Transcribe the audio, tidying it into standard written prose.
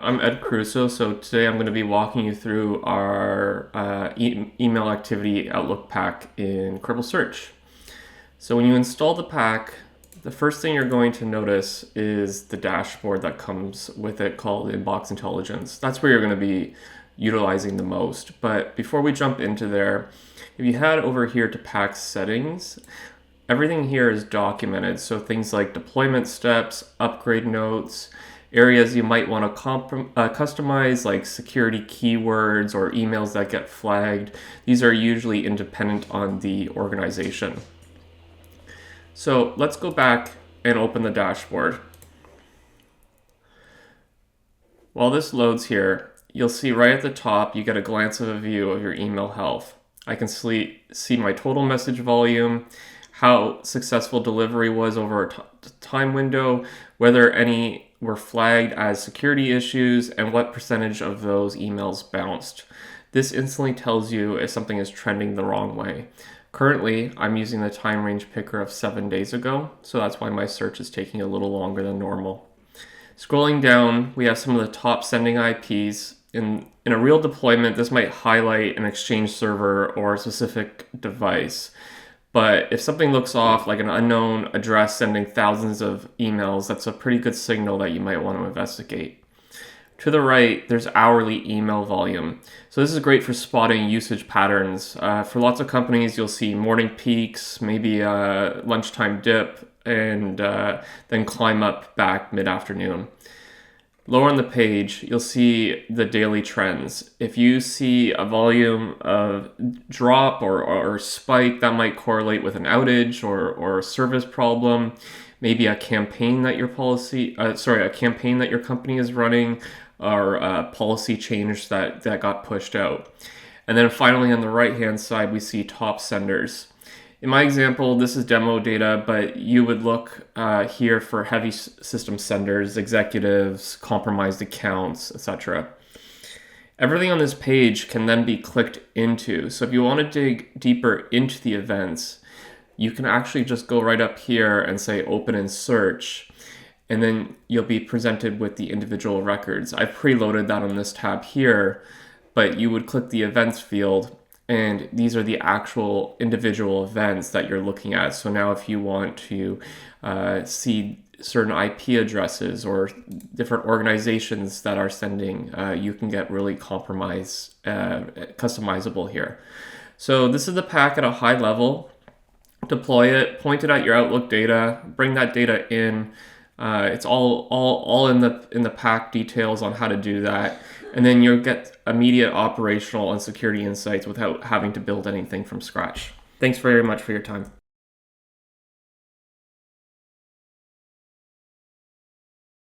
I'm Ed Cruso. So today I'm going to be walking you through our email activity Outlook pack in Cribl Search. So when you install the pack, the first thing you're going to notice is the dashboard that comes with it called Inbox Intelligence. That's where you're going to be utilizing the most. But before we jump into there, if you head over here to pack settings, everything here is documented. So things like deployment steps, upgrade notes, areas you might want to customize, like security keywords or emails that get flagged. These are usually independent on the organization. So let's go back and open the dashboard. While this loads here, you'll see right at the top, you get a glance of a view of your email health. I can see my total message volume, how successful delivery was over a time window, whether any were flagged as security issues, and what percentage of those emails bounced. This instantly tells you if something is trending the wrong way. Currently, I'm using the time range picker of 7 days ago, so that's why my search is taking a little longer than normal. Scrolling down, we have some of the top sending IPs. In a real deployment, this might highlight an Exchange server or a specific device. But if something looks off, like an unknown address sending thousands of emails, that's a pretty good signal that you might want to investigate. To the right, there's hourly email volume. So this is great for spotting usage patterns. For lots of companies, you'll see morning peaks, maybe a lunchtime dip, and then climb up back mid-afternoon. Lower on the page, you'll see the daily trends. If you see a volume of drop or spike, that might correlate with an outage or a service problem, maybe a campaign that your company is running, or a policy change that got pushed out. And then finally, on the right-hand side, we see top senders. In my example, this is demo data, but you would look here for heavy system senders, executives, compromised accounts, etc. Everything on this page can then be clicked into. So if you want to dig deeper into the events, you can actually just go right up here and say open in search, and then you'll be presented with the individual records. I've preloaded that on this tab here, but you would click the events field, and these are the actual individual events that you're looking at. So now if you want to see certain IP addresses or different organizations that are sending, you can get really customizable here. So this is the pack at a high level. Deploy it, point it at your Outlook data, bring that data in. It's all in the pack details on how to do that. And then you'll get immediate operational and security insights without having to build anything from scratch. Thanks very much for your time.